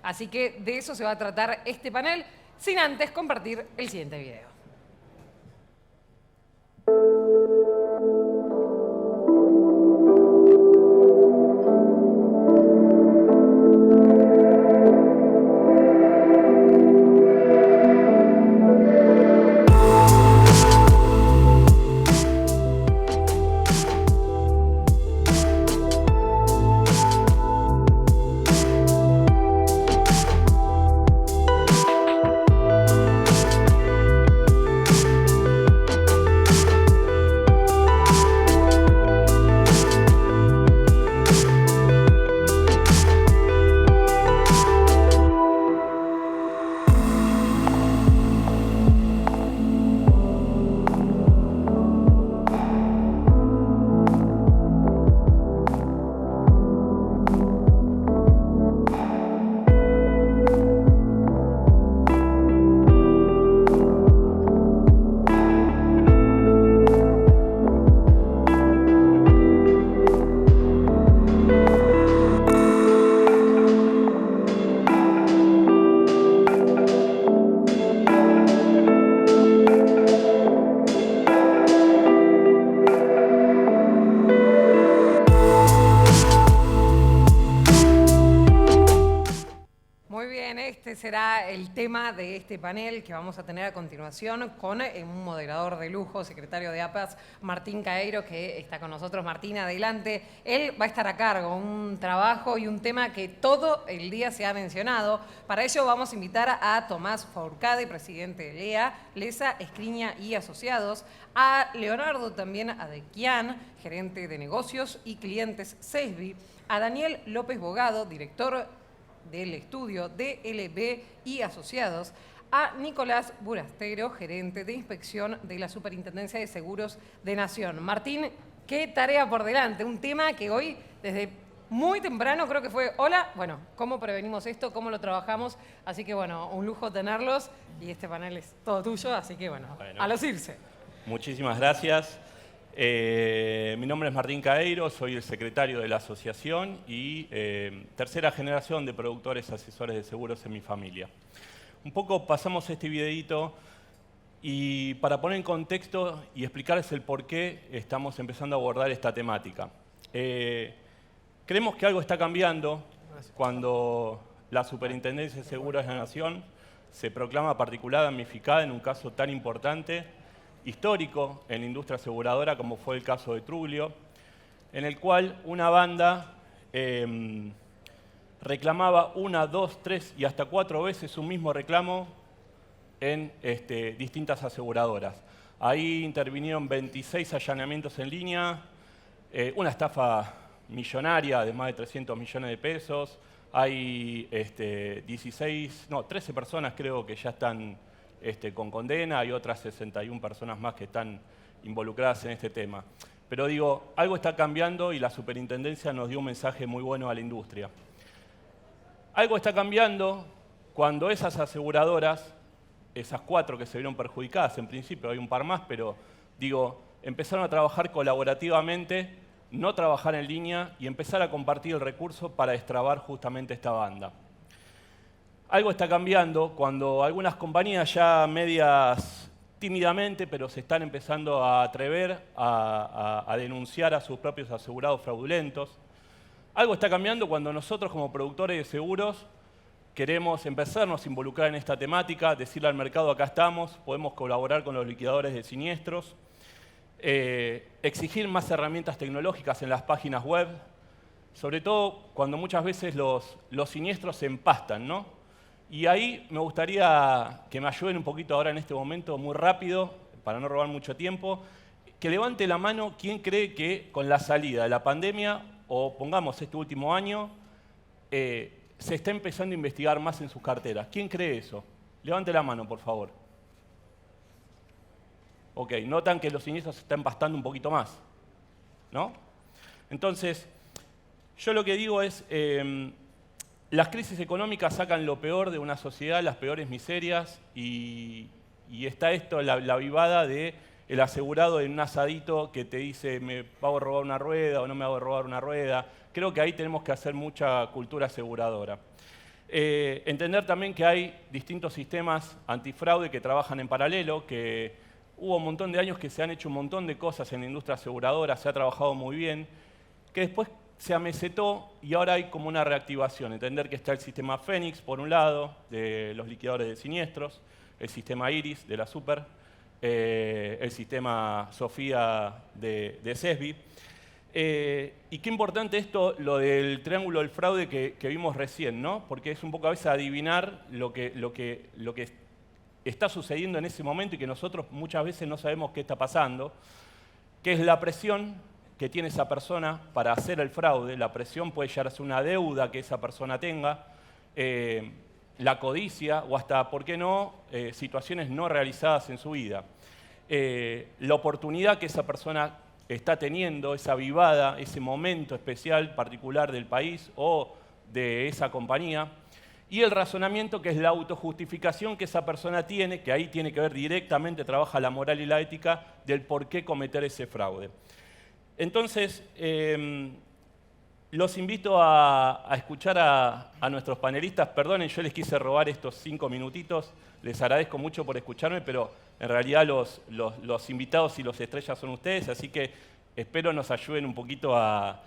Así que de eso se va a tratar este panel, sin antes compartir el siguiente video. Será el tema de este panel que vamos a tener a continuación con un moderador de lujo, secretario de APAS, Martín Caeiro, que está con nosotros. Martín, adelante. Él va a estar a cargo, un trabajo y un tema que todo el día se ha mencionado. Para ello vamos a invitar a Tomás Fourcade, presidente de LEA, Lesa, Escriña y Asociados, a Leonardo también Adequian, gerente de negocios y clientes CESBI, a Daniel López Bogado, director del estudio DLB y Asociados, a Nicolás Burastero, gerente de inspección de la Superintendencia de Seguros de Nación. Martín, qué tarea por delante, un tema que hoy desde muy temprano creo que fue, hola, bueno, ¿cómo prevenimos esto? ¿Cómo lo trabajamos? Así que bueno, un lujo tenerlos y este panel es todo tuyo, así que bueno, a lucirse. Muchísimas gracias. Mi nombre es Martín Caeiro, soy el secretario de la asociación y tercera generación de productores asesores de seguros en mi familia. Un poco pasamos este videíto y para poner en contexto y explicarles el por qué estamos empezando a abordar esta temática. Creemos que algo está cambiando cuando la Superintendencia de Seguros de la Nación se proclama particular damnificada en un caso tan importante, histórico en la industria aseguradora, como fue el caso de Truglio, en el cual una banda reclamaba 1, 2, 3 y hasta 4 veces un mismo reclamo en distintas aseguradoras. Ahí intervinieron 26 allanamientos en línea, una estafa millonaria de más de 300 millones de pesos. Hay 13 personas creo que ya están con condena, hay otras 61 personas más que están involucradas en este tema. Pero digo, algo está cambiando y la superintendencia nos dio un mensaje muy bueno a la industria. Algo está cambiando cuando esas aseguradoras, esas 4 que se vieron perjudicadas, en principio hay un par más, pero digo, empezaron a trabajar colaborativamente, no trabajar en línea y empezar a compartir el recurso para destrabar justamente esta banda. Algo está cambiando cuando algunas compañías ya medias tímidamente, pero se están empezando a atrever a denunciar a sus propios asegurados fraudulentos. Algo está cambiando cuando nosotros como productores de seguros queremos empezarnos a involucrar en esta temática, decirle al mercado acá estamos, podemos colaborar con los liquidadores de siniestros, exigir más herramientas tecnológicas en las páginas web, sobre todo cuando muchas veces los siniestros se empastan, ¿no? Y ahí me gustaría que me ayuden un poquito ahora en este momento, muy rápido, para no robar mucho tiempo, que levante la mano quién cree que con la salida de la pandemia, o pongamos este último año, se está empezando a investigar más en sus carteras. ¿Quién cree eso? Levante la mano, por favor. Ok, notan que los siniestros se están empastando un poquito más, ¿no? Entonces, yo lo que digo es, las crisis económicas sacan lo peor de una sociedad, las peores miserias, y está esto, la vivada de el asegurado en un asadito que te dice me hago a robar una rueda o no me hago a robar una rueda. Creo que ahí tenemos que hacer mucha cultura aseguradora. Entender también que hay distintos sistemas antifraude que trabajan en paralelo, que hubo un montón de años que se han hecho un montón de cosas en la industria aseguradora, se ha trabajado muy bien, que después se amesetó y ahora hay como una reactivación. Entender que está el sistema Fénix, por un lado, de los liquidadores de siniestros, el sistema Iris de la Super, el sistema Sofía de CESBI. Y qué importante esto, lo del triángulo del fraude que vimos recién, ¿no? Porque es un poco a veces adivinar lo que está sucediendo en ese momento y que nosotros muchas veces no sabemos qué está pasando, que es la presión que tiene esa persona para hacer el fraude. La presión puede llegar a ser una deuda que esa persona tenga, la codicia o hasta, ¿por qué no?, situaciones no realizadas en su vida. La oportunidad que esa persona está teniendo, esa vivada, ese momento especial, particular del país o de esa compañía, y el razonamiento que es la autojustificación que esa persona tiene, que ahí tiene que ver directamente, trabaja la moral y la ética del por qué cometer ese fraude. Entonces, los invito a escuchar a nuestros panelistas. Perdonen, yo les quise robar estos 5 minutitos, les agradezco mucho por escucharme, pero en realidad los invitados y los estrellas son ustedes, así que espero nos ayuden un poquito a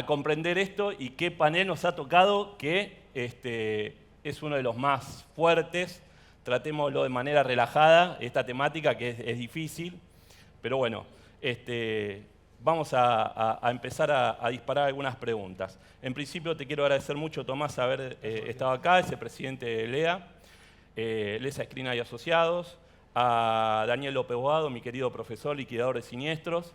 comprender esto y qué panel nos ha tocado, que es uno de los más fuertes. Tratémoslo de manera relajada, esta temática que es difícil, pero bueno, vamos a empezar a disparar algunas preguntas. En principio te quiero agradecer mucho, Tomás, haber estado acá, ese presidente de LEA, Lesa Escrina y Asociados, a Daniel López Boado, mi querido profesor, liquidador de siniestros,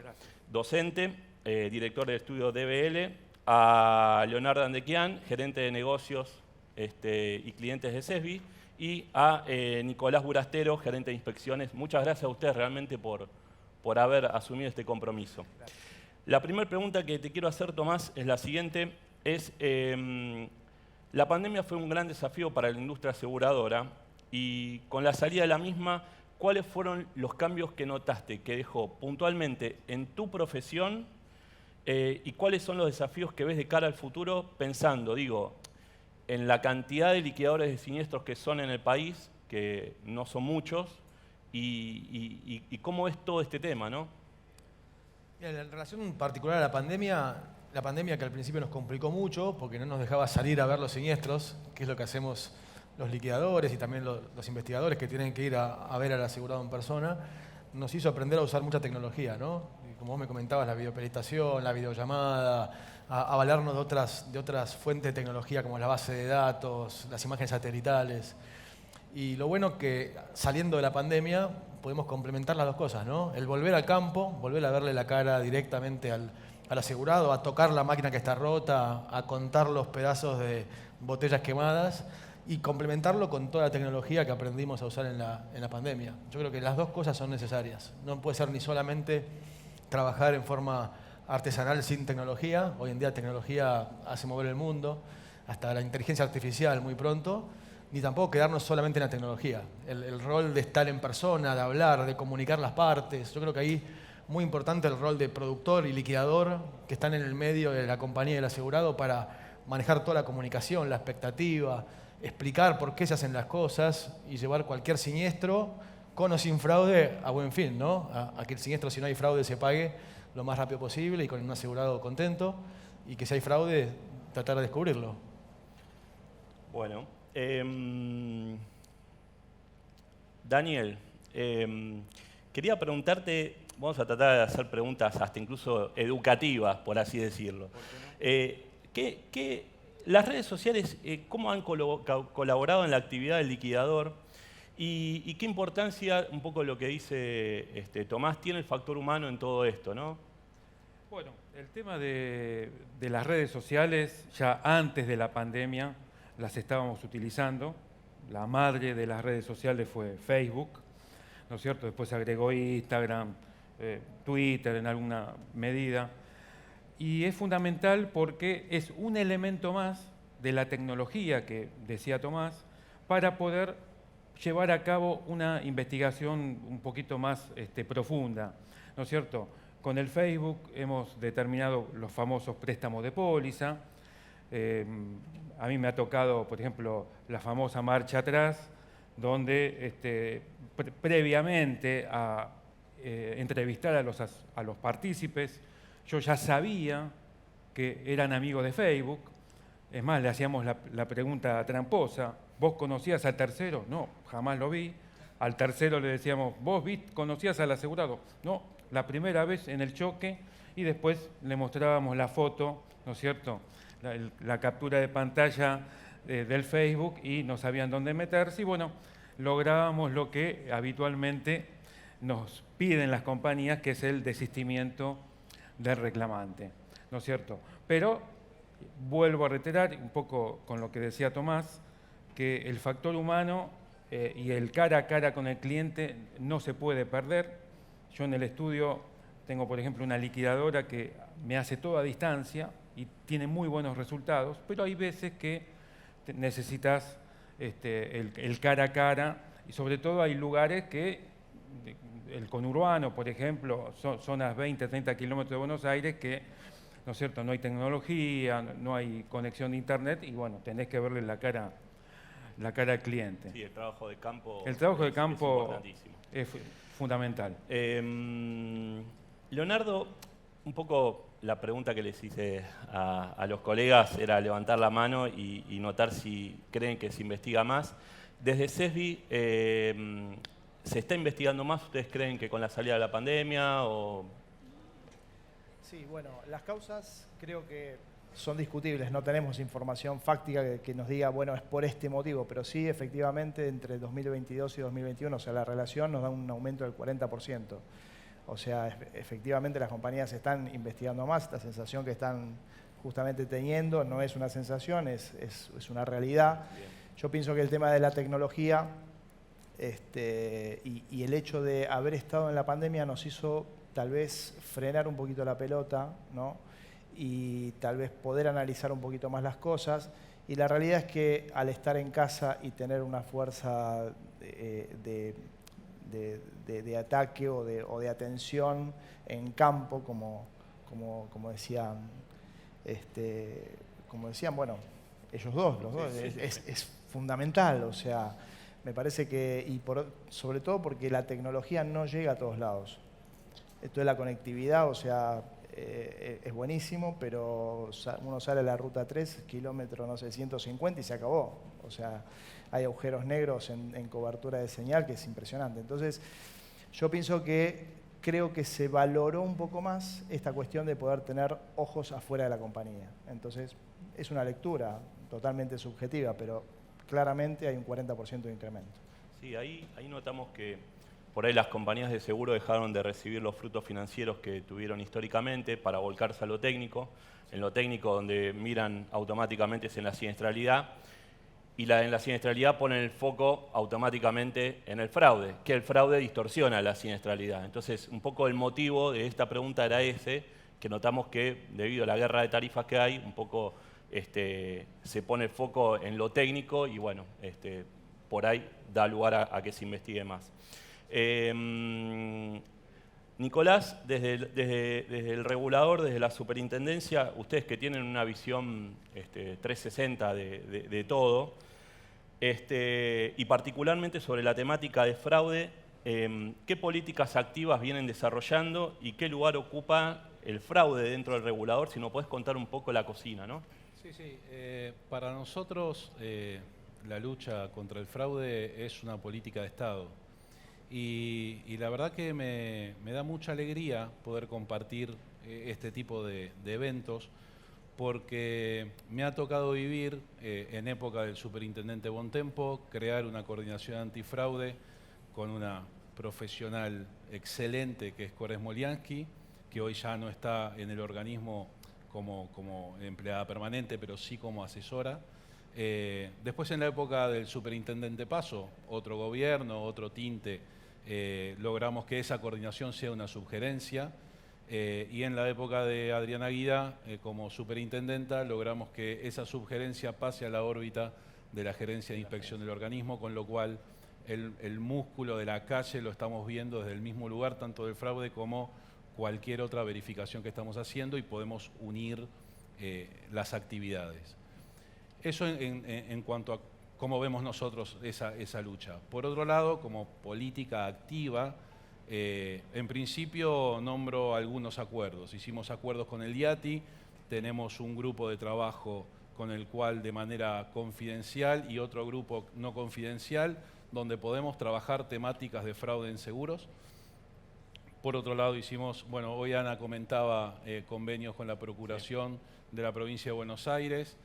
docente, director del estudio DBL, a Leonardo Andequian, gerente de negocios y clientes de CESBI, y a Nicolás Burastero, gerente de inspecciones. Muchas gracias a ustedes realmente por haber asumido este compromiso. Gracias. La primera pregunta que te quiero hacer, Tomás, es la siguiente. La pandemia fue un gran desafío para la industria aseguradora y con la salida de la misma, ¿cuáles fueron los cambios que notaste, que dejó puntualmente en tu profesión y cuáles son los desafíos que ves de cara al futuro pensando, digo, en la cantidad de liquidadores de siniestros que son en el país, que no son muchos, y cómo es todo este tema, ¿no? En relación particular a la pandemia que al principio nos complicó mucho porque no nos dejaba salir a ver los siniestros, que es lo que hacemos los liquidadores y también los investigadores que tienen que ir a ver al asegurado en persona, nos hizo aprender a usar mucha tecnología, ¿no? Y como vos me comentabas, la videoperitación, la videollamada, a avalarnos de otras fuentes de tecnología como la base de datos, las imágenes satelitales. Y lo bueno que saliendo de la pandemia podemos complementar las dos cosas, ¿no? El volver al campo, volver a verle la cara directamente al asegurado, a tocar la máquina que está rota, a contar los pedazos de botellas quemadas y complementarlo con toda la tecnología que aprendimos a usar en la pandemia. Yo creo que las dos cosas son necesarias. No puede ser ni solamente trabajar en forma artesanal sin tecnología. Hoy en día la tecnología hace mover el mundo, hasta la inteligencia artificial muy pronto, ni tampoco quedarnos solamente en la tecnología. El rol de estar en persona, de hablar, de comunicar las partes. Yo creo que ahí muy importante el rol de productor y liquidador que están en el medio de la compañía y del asegurado para manejar toda la comunicación, la expectativa, explicar por qué se hacen las cosas y llevar cualquier siniestro, con o sin fraude, a buen fin, ¿no? A que el siniestro, si no hay fraude, se pague lo más rápido posible y con un asegurado contento, y que si hay fraude, tratar de descubrirlo. Bueno, Daniel, quería preguntarte, vamos a tratar de hacer preguntas hasta incluso educativas, por así decirlo. Las redes sociales, ¿cómo han colaborado en la actividad del liquidador? ¿Y qué importancia, un poco lo que dice Tomás, tiene el factor humano en todo esto, ¿no? Bueno, el tema de las redes sociales, ya antes de la pandemia, las estábamos utilizando. La madre de las redes sociales fue Facebook, ¿no es cierto? Después se agregó Instagram, Twitter en alguna medida. Y es fundamental porque es un elemento más de la tecnología que decía Tomás para poder llevar a cabo una investigación un poquito más profunda, ¿no es cierto? Con el Facebook hemos determinado los famosos préstamos de póliza, A mí me ha tocado, por ejemplo, la famosa marcha atrás, donde previamente a entrevistar a los partícipes, yo ya sabía que eran amigos de Facebook. Es más, le hacíamos la pregunta tramposa: ¿vos conocías al tercero? No, jamás lo vi. Al tercero le decíamos: ¿vos conocías al asegurado? No, la primera vez en el choque, y después le mostrábamos la foto, ¿no es cierto?, la captura de pantalla del Facebook, y no sabían dónde meterse, y bueno, lográbamos lo que habitualmente nos piden las compañías, que es el desistimiento del reclamante, ¿no es cierto? Pero vuelvo a reiterar, un poco con lo que decía Tomás, que el factor humano y el cara a cara con el cliente no se puede perder. Yo en el estudio tengo, por ejemplo, una liquidadora que me hace todo a distancia y tiene muy buenos resultados, pero hay veces que necesitas el cara a cara, y sobre todo hay lugares que, el conurbano, por ejemplo, zonas 20, 30 kilómetros de Buenos Aires, que, ¿no es cierto?, no hay tecnología, no hay conexión de internet, y bueno, tenés que verle la cara al cliente. Sí, el trabajo de campo. El trabajo de es campo importantísimo. es fundamental. Leonardo, un poco la pregunta que les hice a los colegas era levantar la mano y notar si creen que se investiga más. Desde CESBI, ¿se está investigando más? ¿Ustedes creen que con la salida de la pandemia o...? Sí, bueno, las causas creo que son discutibles. No tenemos información fáctica que nos diga, bueno, es por este motivo, pero sí, efectivamente, entre 2022 y 2021, o sea, la relación nos da un aumento del 40%. O sea, efectivamente las compañías están investigando más. Esta sensación que están justamente teniendo no es una sensación, es una realidad. Bien. Yo pienso que el tema de la tecnología y el hecho de haber estado en la pandemia nos hizo tal vez frenar un poquito la pelota, ¿no? Y tal vez poder analizar un poquito más las cosas. Y la realidad es que al estar en casa y tener una fuerza de ataque o de atención en campo, como decían, bueno, ellos dos, los dos, es fundamental. O sea, me parece que, sobre todo porque la tecnología no llega a todos lados. Esto de la conectividad, o sea, es buenísimo, pero uno sale a la ruta 3, kilómetro, no sé, 150 y se acabó. O sea, hay agujeros negros en cobertura de señal que es impresionante. Entonces, yo pienso creo que se valoró un poco más esta cuestión de poder tener ojos afuera de la compañía. Entonces, es una lectura totalmente subjetiva, pero claramente hay un 40% de incremento. Sí, ahí notamos que por ahí las compañías de seguro dejaron de recibir los frutos financieros que tuvieron históricamente para volcarse a lo técnico. En lo técnico, donde miran automáticamente, es en la siniestralidad. Y en la siniestralidad ponen el foco automáticamente en el fraude, que el fraude distorsiona la siniestralidad. Entonces, un poco el motivo de esta pregunta era ese, que notamos que debido a la guerra de tarifas que hay, un poco se pone el foco en lo técnico y bueno, por ahí da lugar a que se investigue más. Nicolás, desde el regulador, desde la superintendencia, ustedes que tienen una visión 360 de todo, y particularmente sobre la temática de fraude, ¿qué políticas activas vienen desarrollando y qué lugar ocupa el fraude dentro del regulador? Si nos podés contar un poco la cocina, ¿no? Sí. Para nosotros la lucha contra el fraude es una política de Estado. Y la verdad que me da mucha alegría poder compartir este tipo de eventos, porque me ha tocado vivir en época del superintendente Bontempo, crear una coordinación antifraude con una profesional excelente que es Cora Smolianski, que hoy ya no está en el organismo como empleada permanente, pero sí como asesora. Después, en la época del superintendente Paso, otro gobierno, otro tinte, logramos que esa coordinación sea una subgerencia, y en la época de Adriana Guida, como superintendenta, logramos que esa subgerencia pase a la órbita de la gerencia de inspección del organismo, con lo cual el músculo de la calle lo estamos viendo desde el mismo lugar, tanto del fraude como cualquier otra verificación que estamos haciendo, y podemos unir las actividades. Eso en cuanto a cómo vemos nosotros esa lucha. Por otro lado, como política activa, en principio nombro algunos acuerdos. Hicimos acuerdos con el IATI, tenemos un grupo de trabajo con el cual de manera confidencial y otro grupo no confidencial, donde podemos trabajar temáticas de fraude en seguros. Por otro lado, hicimos, bueno, hoy Ana comentaba convenios con la Procuración de la Provincia de Buenos Aires.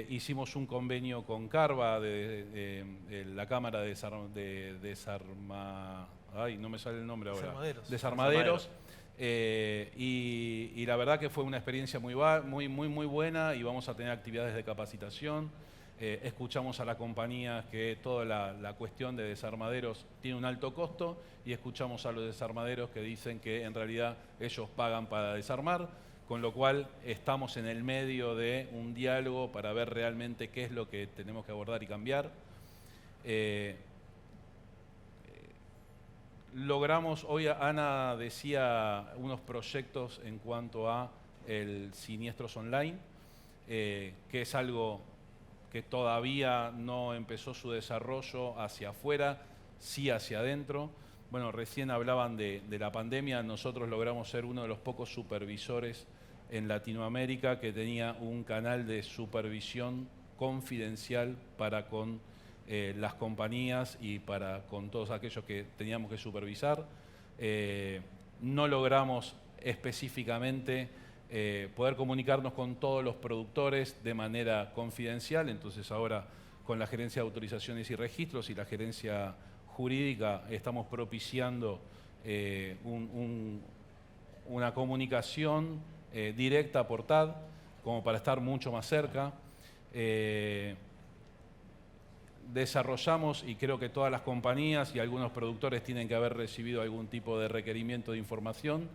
Hicimos un convenio con Carva, de la Cámara de Ay, no me sale el nombre ahora. Desarmaderos. Y la verdad que fue una experiencia muy buena y vamos a tener actividades de capacitación. Escuchamos a la compañía que toda la cuestión de desarmaderos tiene un alto costo y escuchamos a los desarmaderos que dicen que en realidad ellos pagan para desarmar, con lo cual estamos en el medio de un diálogo para ver realmente qué es lo que tenemos que abordar y cambiar. Logramos, hoy Ana decía unos proyectos en cuanto a el siniestros online, que es algo que todavía no empezó su desarrollo hacia afuera, sí hacia adentro. Bueno, recién hablaban de la pandemia, nosotros logramos ser uno de los pocos supervisores en Latinoamérica que tenía un canal de supervisión confidencial para con las compañías y para con todos aquellos que teníamos que supervisar. No logramos específicamente poder comunicarnos con todos los productores de manera confidencial, entonces ahora con la Gerencia de Autorizaciones y Registros y la Gerencia Jurídica estamos propiciando una comunicación directa por TAD, como para estar mucho más cerca. Desarrollamos, y creo que todas las compañías y algunos productores tienen que haber recibido algún tipo de requerimiento de información,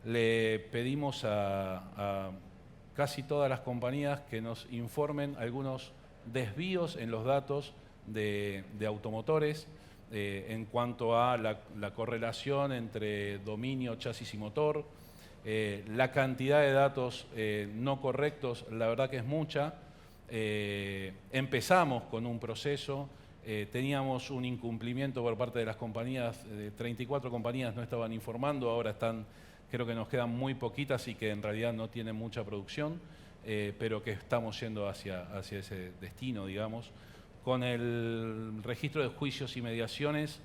le pedimos a casi todas las compañías que nos informen algunos desvíos en los datos de automotores en cuanto a la correlación entre dominio, chasis y motor. La cantidad de datos no correctos, la verdad que es mucha. Empezamos con un proceso, teníamos un incumplimiento por parte de las compañías, 34 compañías no estaban informando, ahora están, creo que nos quedan muy poquitas y que en realidad no tienen mucha producción, pero que estamos yendo hacia ese destino, digamos. Con el registro de juicios y mediaciones,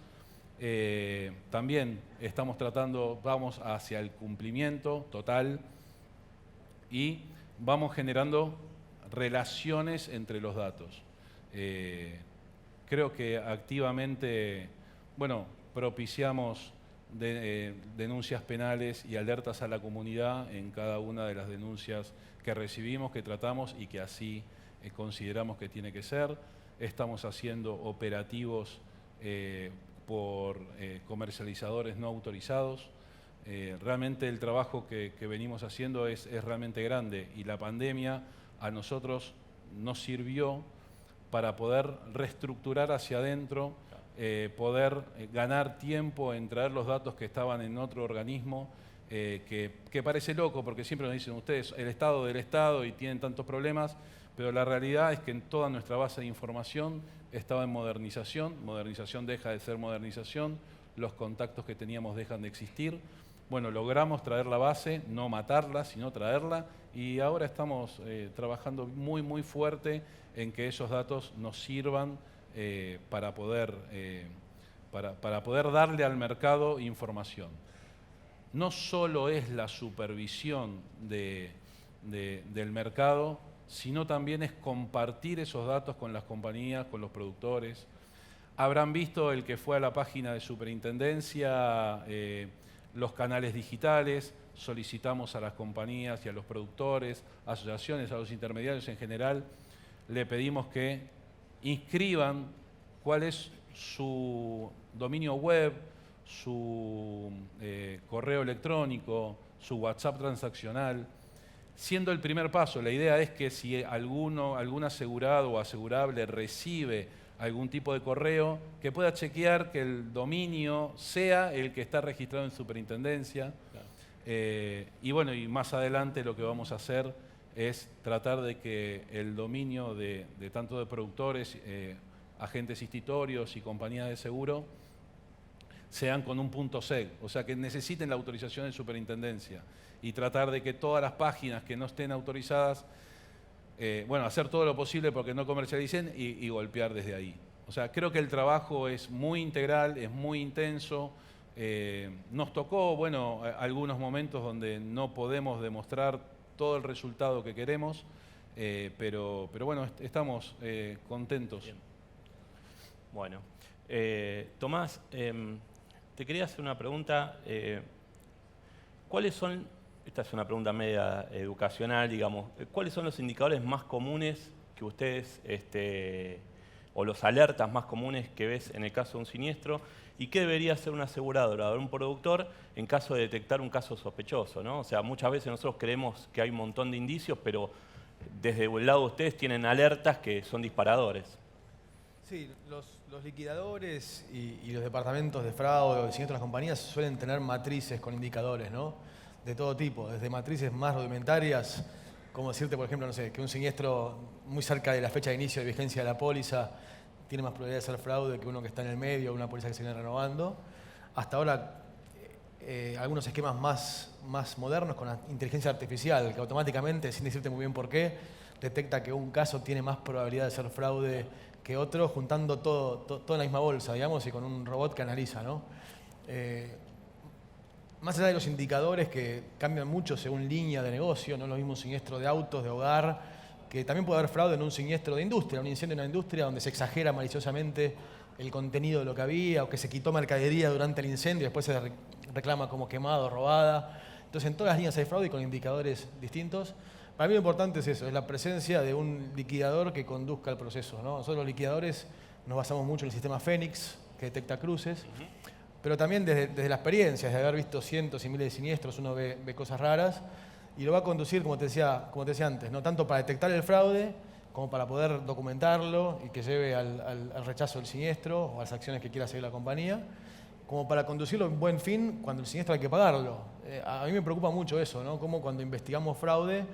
también estamos tratando, vamos hacia el cumplimiento total y vamos generando relaciones entre los datos. Creo que activamente, bueno, propiciamos denuncias penales y alertas a la comunidad en cada una de las denuncias que recibimos, que tratamos y que así consideramos que tiene que ser. Estamos haciendo operativos por comercializadores no autorizados. Realmente el trabajo que venimos haciendo es realmente grande y la pandemia a nosotros nos sirvió para poder reestructurar hacia adentro, poder ganar tiempo en traer los datos que estaban en otro organismo, que parece loco porque siempre nos dicen ustedes el Estado del Estado y tienen tantos problemas, pero la realidad es que en toda nuestra base de información estaba en modernización, modernización deja de ser modernización, los contactos que teníamos dejan de existir. Bueno, logramos traer la base, no matarla, sino traerla, y ahora estamos trabajando muy fuerte en que esos datos nos sirvan para poder darle al mercado información. No solo es la supervisión del mercado, sino también es compartir esos datos con las compañías, con los productores. Habrán visto el que fue a la página de Superintendencia, los canales digitales, solicitamos a las compañías y a los productores, asociaciones, a los intermediarios en general, le pedimos que inscriban cuál es su dominio web, su correo electrónico, su WhatsApp transaccional, siendo el primer paso. La idea es que si algún asegurado o asegurable recibe algún tipo de correo, que pueda chequear que el dominio sea el que está registrado en Superintendencia. Claro. Y bueno, y más adelante lo que vamos a hacer es tratar de que el dominio de tanto de productores, agentes institutorios y compañías de seguro sean con un punto SEG, o sea que necesiten la autorización de superintendencia y tratar de que todas las páginas que no estén autorizadas, bueno, hacer todo lo posible porque no comercialicen y golpear desde ahí. O sea, creo que el trabajo es muy integral, es muy intenso. Nos tocó, bueno, algunos momentos donde no podemos demostrar todo el resultado que queremos, pero bueno, estamos contentos. Bien. Bueno, Tomás, te quería hacer una pregunta. ¿Cuáles son, esta es una pregunta media educacional, digamos, cuáles son los indicadores más comunes que ustedes, o los alertas más comunes que ves en el caso de un siniestro? ¿Y qué debería hacer una aseguradora o un productor en caso de detectar un caso sospechoso, ¿no? O sea, muchas veces nosotros creemos que hay un montón de indicios, pero desde el lado de ustedes tienen alertas que son disparadores. Sí, los liquidadores y los departamentos de fraude o de siniestro de las compañías suelen tener matrices con indicadores, ¿no? De todo tipo, desde matrices más rudimentarias, como decirte, por ejemplo, no sé, que un siniestro muy cerca de la fecha de inicio de vigencia de la póliza tiene más probabilidad de ser fraude que uno que está en el medio, una póliza que se viene renovando. Hasta ahora, algunos esquemas más modernos con la inteligencia artificial, que automáticamente, sin decirte muy bien por qué, detecta que un caso tiene más probabilidad de ser fraude que otro, juntando todo en la misma bolsa, digamos, y con un robot que analiza, ¿no? Más allá de los indicadores que cambian mucho según línea de negocio, no es lo mismo un siniestro de autos, de hogar, que también puede haber fraude en un siniestro de industria, un incendio en una industria donde se exagera maliciosamente el contenido de lo que había, o que se quitó mercadería durante el incendio y después se reclama como quemado, robada. Entonces en todas las líneas hay fraude y con indicadores distintos. Para mí lo importante es eso, es la presencia de un liquidador que conduzca el proceso, ¿no? Nosotros los liquidadores nos basamos mucho en el sistema Fénix, que detecta cruces, pero también desde la experiencia, desde haber visto cientos y miles de siniestros, uno ve cosas raras y lo va a conducir, como te decía antes, no tanto para detectar el fraude, como para poder documentarlo y que lleve al rechazo del siniestro o a las acciones que quiera seguir la compañía, como para conducirlo en buen fin cuando el siniestro hay que pagarlo. A mí me preocupa mucho eso, ¿no? Cómo cuando investigamos fraude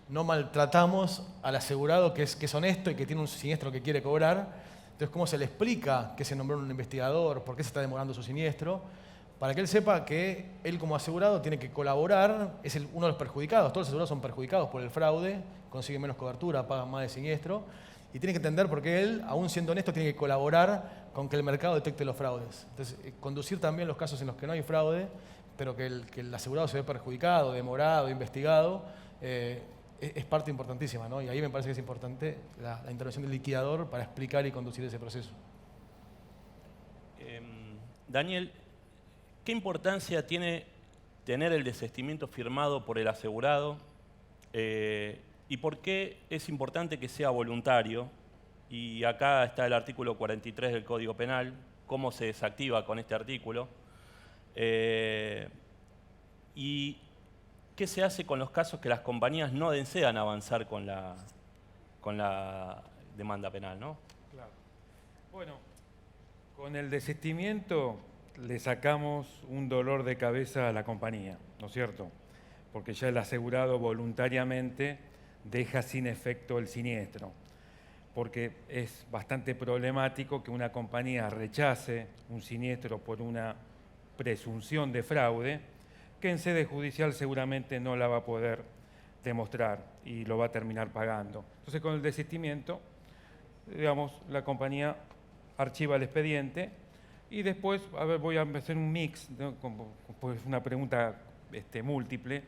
no maltratamos al asegurado que es honesto y que tiene un siniestro que quiere cobrar. Entonces, ¿cómo se le explica que se nombró un investigador, por qué se está demorando su siniestro? Para que él sepa que él como asegurado tiene que colaborar, es uno de los perjudicados, todos los asegurados son perjudicados por el fraude, consiguen menos cobertura, pagan más de siniestro, y tiene que entender por qué él, aún siendo honesto, tiene que colaborar con que el mercado detecte los fraudes. Entonces, conducir también los casos en los que no hay fraude, pero que el asegurado se ve perjudicado, demorado, investigado, es parte importantísima, ¿no? Y ahí me parece que es importante la intervención del liquidador para explicar y conducir ese proceso. Daniel, ¿qué importancia tiene tener el desistimiento firmado por el asegurado? ¿Y por qué es importante que sea voluntario? Y acá está el artículo 43 del Código Penal, cómo se desactiva con este artículo. Y ¿qué se hace con los casos que las compañías no desean avanzar con la demanda penal, ¿no? Claro. Bueno, con el desistimiento le sacamos un dolor de cabeza a la compañía, ¿no es cierto? Porque ya el asegurado voluntariamente deja sin efecto el siniestro. Porque es bastante problemático que una compañía rechace un siniestro por una presunción de fraude, que en sede judicial seguramente no la va a poder demostrar y lo va a terminar pagando. Entonces, con el desistimiento, digamos, la compañía archiva el expediente y después, a ver, voy a hacer un mix, ¿no? Pues una pregunta múltiple.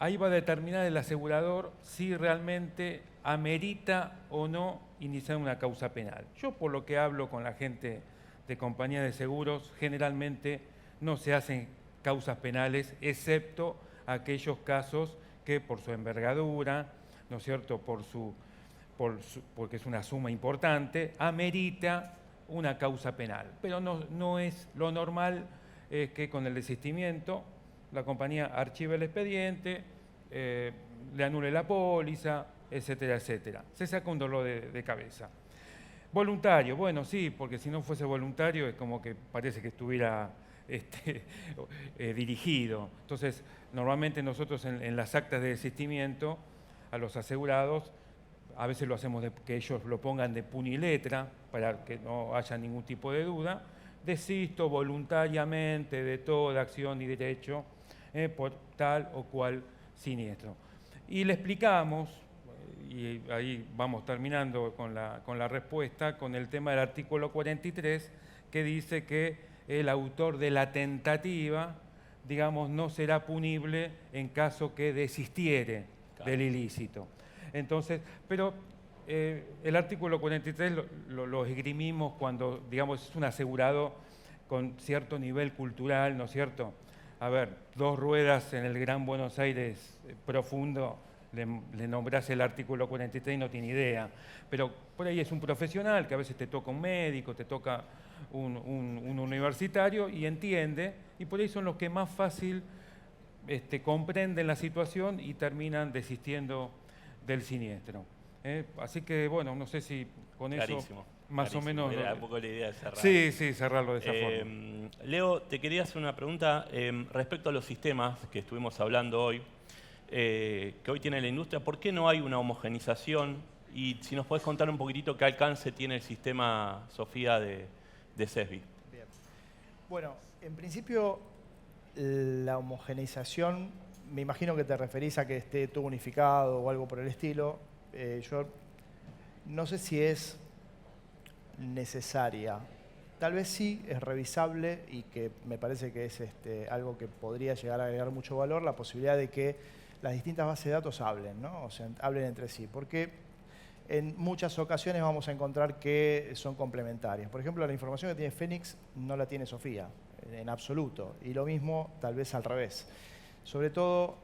Ahí va a determinar el asegurador si realmente amerita o no iniciar una causa penal. Yo, por lo que hablo con la gente de compañías de seguros, generalmente no se hacen causas penales, excepto aquellos casos que por su envergadura, ¿no es cierto?, porque es una suma importante, amerita una causa penal. Pero no es lo normal, es que con el desistimiento la compañía archive el expediente, le anule la póliza, etcétera, etcétera. Se saca un dolor de cabeza. Voluntario, bueno, sí, porque si no fuese voluntario es como que parece que estuviera dirigido. Entonces, normalmente nosotros en las actas de desistimiento a los asegurados, a veces lo hacemos que ellos lo pongan de puño y letra para que no haya ningún tipo de duda. Desisto voluntariamente de toda acción y derecho por tal o cual siniestro. Y le explicamos, y ahí vamos terminando con la respuesta, con el tema del artículo 43, que dice que el autor de la tentativa, digamos, no será punible en caso que desistiere del ilícito. Entonces, pero el artículo 43 lo esgrimimos cuando, digamos, es un asegurado con cierto nivel cultural, ¿no es cierto? A ver, 2 ruedas en el Gran Buenos Aires profundo, le nombrás el artículo 43 y no tiene idea. Pero por ahí es un profesional que a veces te toca un médico, te toca un universitario y entiende, y por ahí son los que más fácil comprenden la situación y terminan desistiendo del siniestro. Así que, bueno, no sé si con Clarísimo, eso más o menos... Era un poco la idea de cerrar. Sí, cerrarlo de esa forma. Leo, te quería hacer una pregunta respecto a los sistemas que estuvimos hablando hoy, que hoy tiene la industria. ¿Por qué no hay una homogenización? Y si nos podés contar un poquitito qué alcance tiene el sistema Sofía de CESBI. Bien. Bueno, en principio la homogeneización, me imagino que te referís a que esté todo unificado o algo por el estilo. Yo no sé si es necesaria. Tal vez sí es revisable y que me parece que es algo que podría llegar a agregar mucho valor, la posibilidad de que las distintas bases de datos hablen, ¿no? O sea, hablen entre sí. Porque en muchas ocasiones vamos a encontrar que son complementarias. Por ejemplo, la información que tiene Fénix no la tiene Sofía, en absoluto. Y lo mismo tal vez al revés. Sobre todo,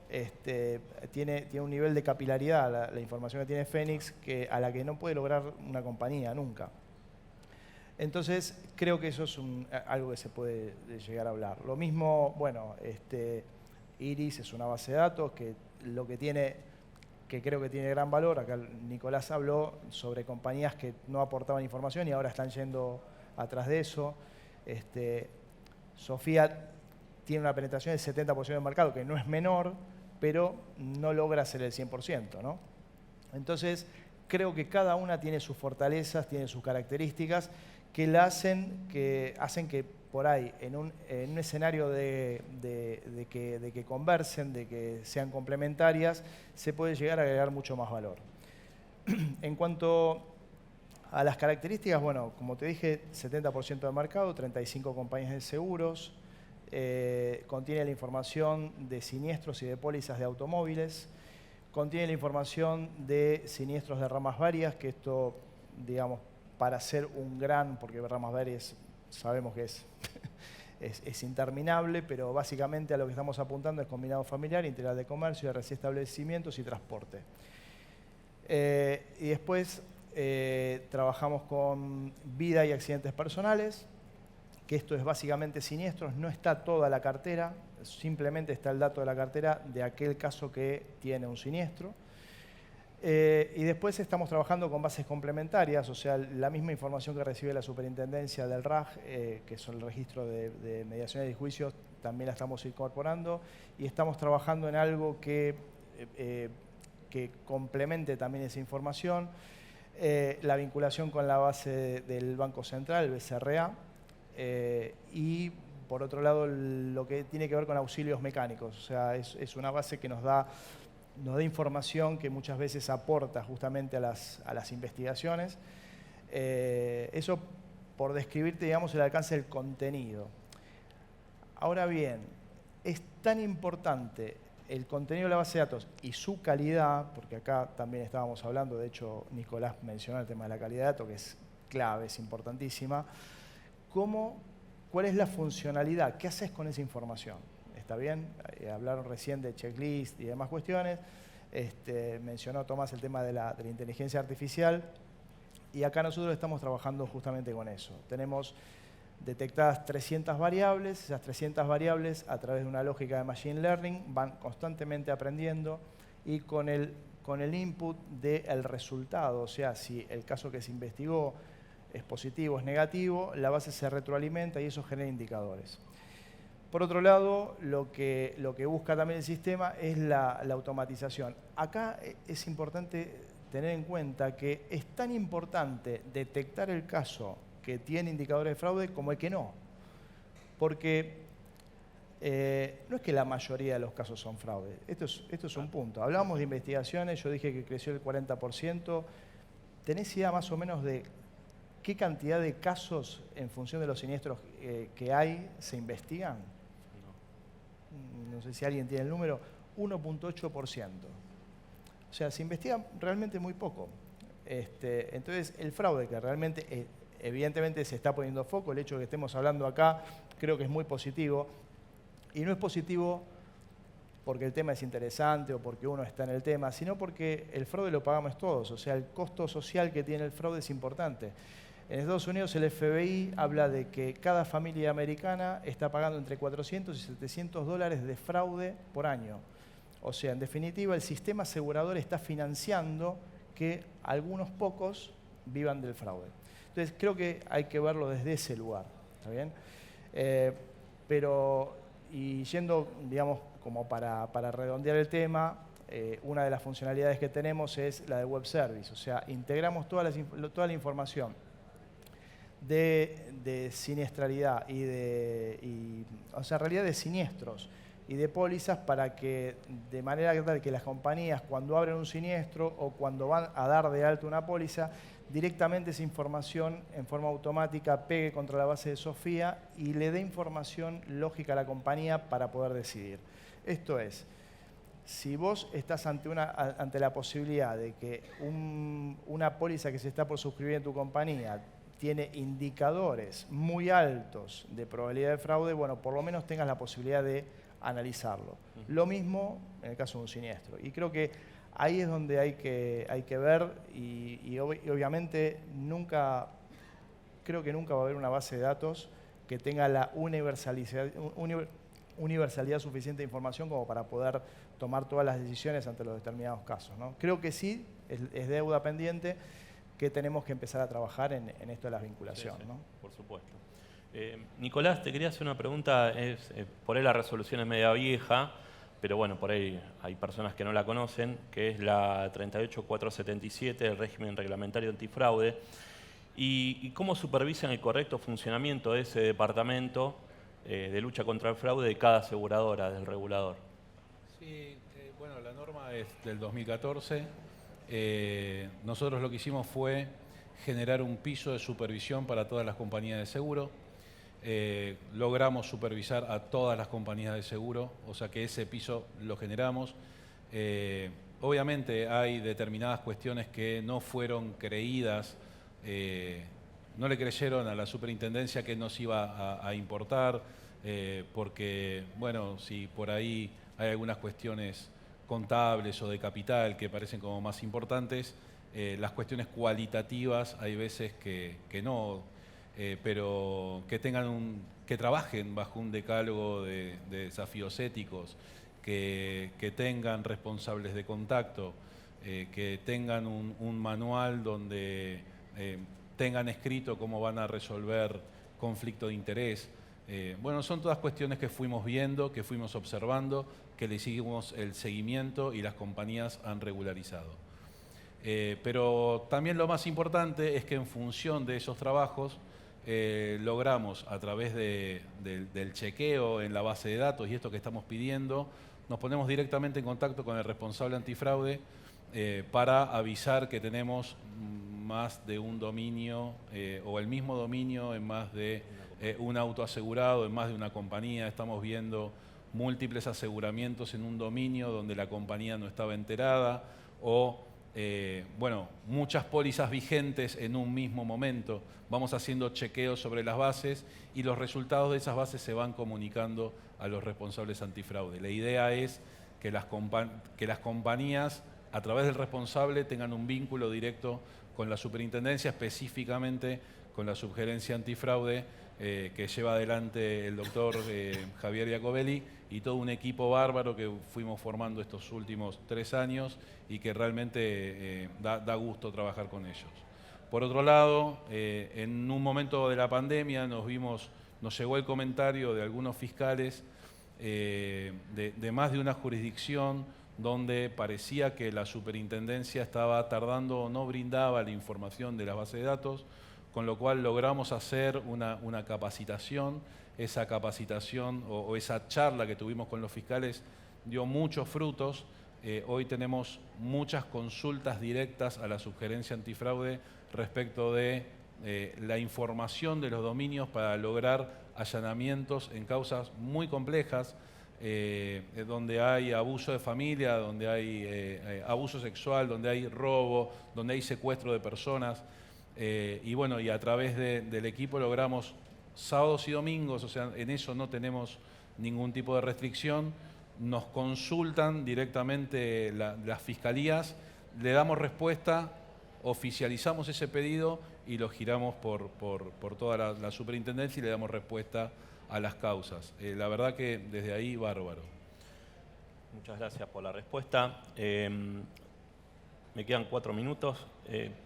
tiene un nivel de capilaridad la información que tiene Fénix a la que no puede lograr una compañía nunca. Entonces, creo que eso es algo que se puede llegar a hablar. Lo mismo, bueno, Iris es una base de datos que lo que tiene, que creo que tiene gran valor. Acá Nicolás habló sobre compañías que no aportaban información y ahora están yendo atrás de eso. Sofía tiene una penetración del 70% del mercado, que no es menor, pero no logra ser el 100%, ¿no? Entonces, creo que cada una tiene sus fortalezas, tiene sus características, que hacen que por ahí, en un escenario de que conversen, de que sean complementarias, se puede llegar a agregar mucho más valor. En cuanto a las características, bueno, como te dije, 70% del mercado, 35 compañías de seguros, contiene la información de siniestros y de pólizas de automóviles, contiene la información de siniestros de ramas varias, que esto, digamos, para ser porque ramas varias sabemos que es interminable, pero básicamente a lo que estamos apuntando es combinado familiar, integral de comercio, RC establecimientos y transporte. Y después trabajamos con vida y accidentes personales, que esto es básicamente siniestros, no está toda la cartera, simplemente está el dato de la cartera de aquel caso que tiene un siniestro. Y después estamos trabajando con bases complementarias, o sea, la misma información que recibe la superintendencia del RAJ, que son el registro de mediaciones y juicios, también la estamos incorporando y estamos trabajando en algo que complemente también esa información, la vinculación con la base del Banco Central, el BCRA, y por otro lado lo que tiene que ver con auxilios mecánicos, o sea, es una base que nos da información que muchas veces aporta justamente a las investigaciones. Eso por describirte, digamos, el alcance del contenido. Ahora bien, es tan importante el contenido de la base de datos y su calidad, porque acá también estábamos hablando, de hecho Nicolás mencionó el tema de la calidad de datos, que es clave, es importantísima. ¿Cuál es la funcionalidad? ¿Qué haces con esa información? ¿Está bien? Hablaron recién de checklist y demás cuestiones. Mencionó Tomás el tema de la inteligencia artificial. Y acá nosotros estamos trabajando justamente con eso. Tenemos detectadas 300 variables. Esas 300 variables, a través de una lógica de Machine Learning, van constantemente aprendiendo y con el input del resultado, o sea, si el caso que se investigó es positivo, es negativo, la base se retroalimenta y eso genera indicadores. Por otro lado, lo que busca también el sistema es la automatización. Acá es importante tener en cuenta que es tan importante detectar el caso que tiene indicadores de fraude como el que no. Porque no es que la mayoría de los casos son fraude. Esto es un punto. Hablamos de investigaciones, yo dije que creció el 40%. ¿Tenés idea más o menos de qué cantidad de casos en función de los siniestros que hay se investigan? No sé si alguien tiene el número. 1.8%. O sea, se investiga realmente muy poco. Entonces, el fraude que realmente, evidentemente se está poniendo foco, el hecho de que estemos hablando acá, creo que es muy positivo. Y no es positivo porque el tema es interesante o porque uno está en el tema, sino porque el fraude lo pagamos todos. O sea, el costo social que tiene el fraude es importante. En Estados Unidos el FBI habla de que cada familia americana está pagando entre 400 y 700 dólares de fraude por año. O sea, en definitiva, el sistema asegurador está financiando que algunos pocos vivan del fraude. Entonces, creo que hay que verlo desde ese lugar, ¿está bien? Y yendo, digamos, como para redondear el tema, una de las funcionalidades que tenemos es la de web service. O sea, integramos toda la información de siniestralidad o sea, en realidad de siniestros y de pólizas para que, de manera que las compañías cuando abren un siniestro o cuando van a dar de alta una póliza, directamente esa información en forma automática pegue contra la base de Sofía y le dé información lógica a la compañía para poder decidir. Esto es, si vos estás ante la posibilidad de que una póliza que se está por suscribir en tu compañía tiene indicadores muy altos de probabilidad de fraude, bueno, por lo menos tengas la posibilidad de analizarlo. Lo mismo en el caso de un siniestro. Y creo que ahí es donde hay que ver y obviamente creo que nunca va a haber una base de datos que tenga la universalidad suficiente de información como para poder tomar todas las decisiones ante los determinados casos, ¿no? Creo que sí, es deuda pendiente que tenemos que empezar a trabajar en esto de la vinculación, sí, ¿no? Por supuesto. Nicolás, te quería hacer una pregunta. Por ahí la resolución es media vieja, pero bueno, por ahí hay personas que no la conocen, que es la 38477 del régimen reglamentario antifraude. ¿Y cómo supervisan el correcto funcionamiento de ese departamento de lucha contra el fraude de cada aseguradora, del regulador? Sí, bueno, la norma es del 2014. Nosotros lo que hicimos fue generar un piso de supervisión para todas las compañías de seguro. Logramos supervisar a todas las compañías de seguro, o sea que ese piso lo generamos. Obviamente hay determinadas cuestiones que no fueron creídas, no le creyeron a la superintendencia que nos iba a importar, porque, bueno, si por ahí hay algunas cuestiones contables o de capital que parecen como más importantes, las cuestiones cualitativas hay veces que no, pero que trabajen bajo un decálogo de desafíos éticos, que tengan responsables de contacto, que tengan un manual donde tengan escrito cómo van a resolver conflicto de interés. Bueno, son todas cuestiones que fuimos viendo, que fuimos observando, que le hicimos el seguimiento y las compañías han regularizado. Pero también lo más importante es que en función de esos trabajos logramos a través del chequeo en la base de datos y esto que estamos pidiendo, nos ponemos directamente en contacto con el responsable antifraude para avisar que tenemos más de un dominio o el mismo dominio en más de un autoasegurado, en más de una compañía. Estamos viendo múltiples aseguramientos en un dominio donde la compañía no estaba enterada o bueno, muchas pólizas vigentes en un mismo momento. Vamos haciendo chequeos sobre las bases y los resultados de esas bases se van comunicando a los responsables antifraude. La idea es que las compañías, a través del responsable, tengan un vínculo directo con la superintendencia, específicamente con la subgerencia antifraude que lleva adelante el doctor Javier Iacobelli y todo un equipo bárbaro que fuimos formando estos últimos 3 años y que realmente da gusto trabajar con ellos. Por otro lado, en un momento de la pandemia nos vimos nos llegó el comentario de algunos fiscales de más de una jurisdicción donde parecía que la superintendencia estaba tardando o no brindaba la información de las bases de datos, con lo cual logramos hacer una capacitación. Esa capacitación o esa charla que tuvimos con los fiscales dio muchos frutos. Hoy tenemos muchas consultas directas a la Subgerencia Antifraude respecto de la información de los dominios para lograr allanamientos en causas muy complejas, donde hay abuso de familia, donde hay abuso sexual, donde hay robo, donde hay secuestro de personas. Y bueno, y a través del equipo logramos sábados y domingos, o sea, en eso no tenemos ningún tipo de restricción. Nos consultan directamente las fiscalías, le damos respuesta, oficializamos ese pedido y lo giramos por toda la superintendencia y le damos respuesta a las causas. La verdad que desde ahí, bárbaro. Muchas gracias por la respuesta. Me quedan 4 minutos.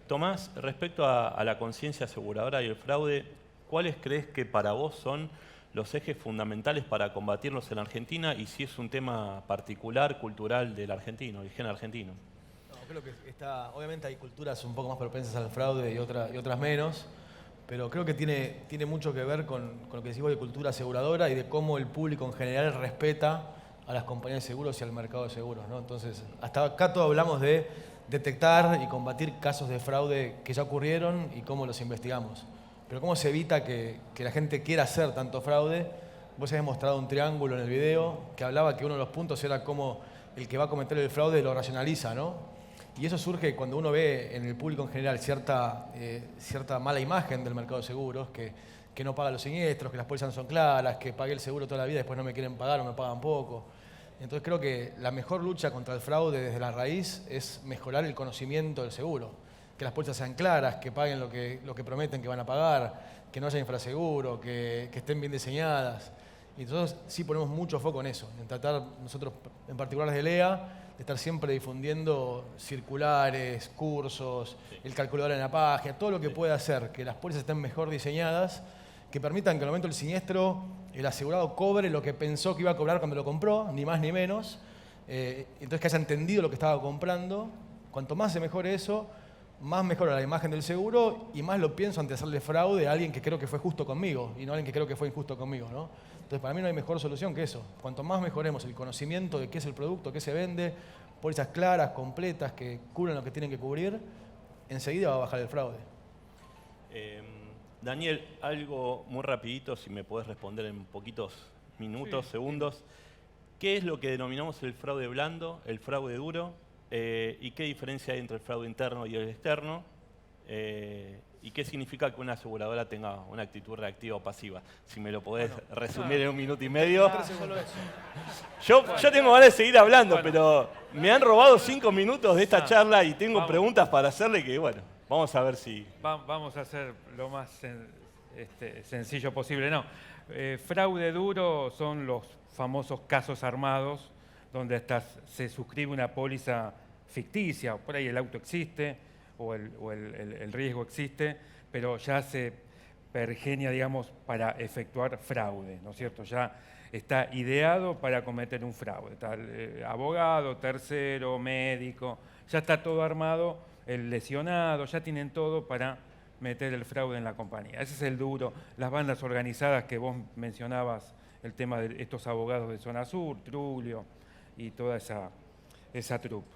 Tomás, respecto a la conciencia aseguradora y el fraude, ¿cuáles crees que para vos son los ejes fundamentales para combatirlos en Argentina y si es un tema particular, cultural del argentino, el gen argentino? No, creo que obviamente hay culturas un poco más propensas al fraude y otras menos, pero creo que tiene mucho que ver con lo que decimos de cultura aseguradora y de cómo el público en general respeta a las compañías de seguros y al mercado de seguros, ¿no? Entonces, hasta acá todos hablamos de detectar y combatir casos de fraude que ya ocurrieron y cómo los investigamos. Pero cómo se evita que la gente quiera hacer tanto fraude. Vos habías mostrado un triángulo en el video que hablaba que uno de los puntos era cómo el que va a cometer el fraude lo racionaliza, ¿no? Y eso surge cuando uno ve en el público en general cierta mala imagen del mercado de seguros, que no paga los siniestros, que las pólizas no son claras, que pagué el seguro toda la vida y después no me quieren pagar o me pagan poco. Entonces creo que la mejor lucha contra el fraude desde la raíz es mejorar el conocimiento del seguro. Que las pólizas sean claras, que paguen lo que prometen que van a pagar, que no haya infraseguro, que estén bien diseñadas. Y entonces sí ponemos mucho foco en eso, en tratar nosotros, en particular desde LEA, de estar siempre difundiendo circulares, cursos, el calculador en la página, todo lo que pueda hacer que las pólizas estén mejor diseñadas, que permitan que al momento del siniestro el asegurado cobre lo que pensó que iba a cobrar cuando lo compró, ni más ni menos. Entonces que haya entendido lo que estaba comprando. Cuanto más se mejore eso, más mejora la imagen del seguro y más lo pienso ante hacerle fraude a alguien que creo que fue justo conmigo y no a alguien que creo que fue injusto conmigo, ¿no? Entonces, para mí no hay mejor solución que eso. Cuanto más mejoremos el conocimiento de qué es el producto, qué se vende, pólizas claras, completas, que cubren lo que tienen que cubrir, enseguida va a bajar el fraude. Daniel, algo muy rapidito, si me podés responder en poquitos minutos, segundos. ¿Qué es lo que denominamos el fraude blando, el fraude duro? ¿Y qué diferencia hay entre el fraude interno y el externo? ¿Y qué significa que una aseguradora tenga una actitud reactiva o pasiva? Si me lo podés resumir en 1 minuto y medio. Yo tengo ganas de seguir hablando, pero me han robado 5 minutos de esta charla y tengo preguntas para hacerle que, bueno, vamos a ver si... Vamos a hacer lo más sencillo posible. No, fraude duro son los famosos casos armados, donde se suscribe una póliza ficticia, por ahí el auto existe o el riesgo existe, pero ya se pergenia, digamos, para efectuar fraude, ¿no es cierto? Ya está ideado para cometer un fraude. Está el abogado, tercero, médico, ya está todo armado, el lesionado, ya tienen todo para meter el fraude en la compañía. Ese es el duro. Las bandas organizadas que vos mencionabas, el tema de estos abogados de Zona Sur, Trulio y toda esa troupe.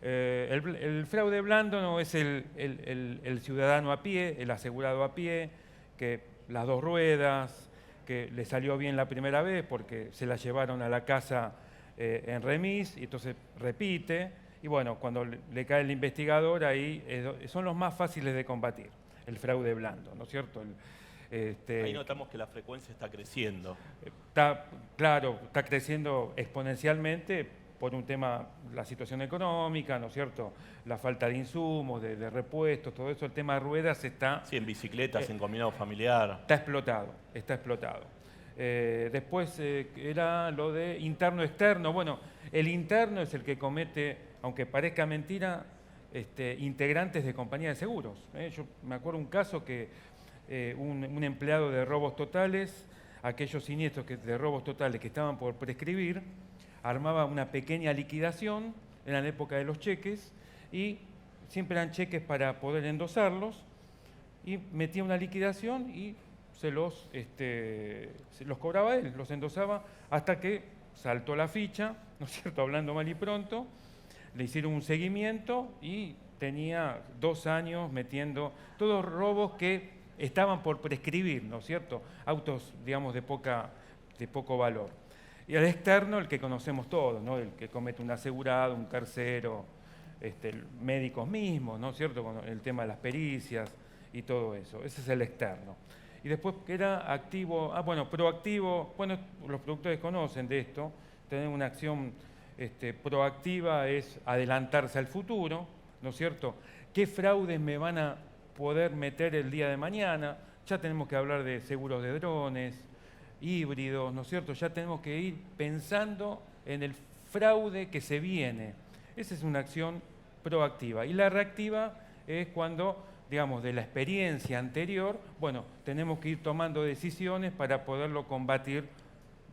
El fraude blando no es el ciudadano a pie, el asegurado a pie, que las 2 ruedas, que le salió bien la primera vez porque se la llevaron a la casa en remis y entonces repite. Y bueno, cuando le cae el investigador, ahí son los más fáciles de combatir, el fraude blando, ¿no es cierto? Ahí notamos que la frecuencia está creciendo. Claro, está creciendo exponencialmente por un tema, la situación económica, ¿no es cierto? La falta de insumos, de repuestos, todo eso, el tema de ruedas está... Sí, en bicicletas, en combinado familiar. Está explotado, está explotado. Después era lo de interno-externo. Bueno, el interno es el que comete, aunque parezca mentira, integrantes de compañías de seguros. Yo me acuerdo un caso que un empleado de Robos Totales aquellos siniestros de robos totales que estaban por prescribir, armaba una pequeña liquidación en la época de los cheques y siempre eran cheques para poder endosarlos y metía una liquidación y se los cobraba él, los endosaba hasta que saltó la ficha, ¿no es cierto?, hablando mal y pronto, le hicieron un seguimiento y tenía 2 años metiendo todos robos que estaban por prescribir, ¿no es cierto?, autos, digamos, de poco valor. Y al externo, el que conocemos todos, ¿no?, el que comete un asegurado, un tercero, médicos mismos, ¿no es cierto?, con el tema de las pericias y todo eso. Ese es el externo. Y después que era activo, proactivo, bueno, los productores conocen de esto, tener una acción proactiva es adelantarse al futuro, ¿no es cierto? ¿Qué fraudes me van a poder meter el día de mañana? Ya tenemos que hablar de seguros de drones, híbridos, ¿no es cierto? Ya tenemos que ir pensando en el fraude que se viene. Esa es una acción proactiva. Y la reactiva es cuando, digamos, de la experiencia anterior, bueno, tenemos que ir tomando decisiones para poderlo combatir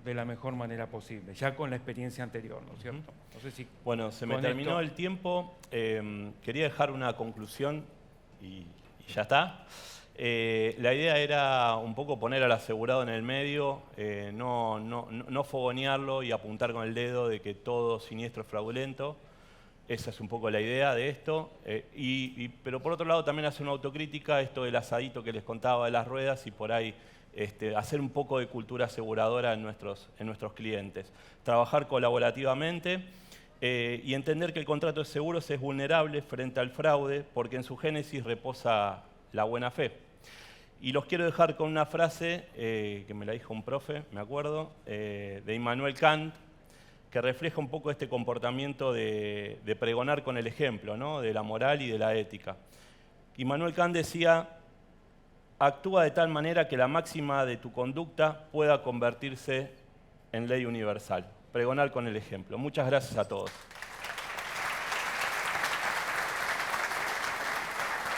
de la mejor manera posible, ya con la experiencia anterior, ¿no es cierto? No sé si bueno, se me terminó el tiempo. Quería dejar una conclusión y ya está. La idea era un poco poner al asegurado en el medio, no fogonearlo y apuntar con el dedo de que todo siniestro es fraudulento. Esa es un poco la idea de esto. Pero por otro lado también hacer una autocrítica, esto del asadito que les contaba de las ruedas y por ahí hacer un poco de cultura aseguradora en nuestros clientes. Trabajar colaborativamente y entender que el contrato de seguros es vulnerable frente al fraude porque en su génesis reposa la buena fe. Y los quiero dejar con una frase que me la dijo un profe, me acuerdo, de Immanuel Kant, que refleja un poco este comportamiento de pregonar con el ejemplo, ¿no?, de la moral y de la ética. Immanuel Kant decía: actúa de tal manera que la máxima de tu conducta pueda convertirse en ley universal. Pregonar con el ejemplo. Muchas gracias a todos.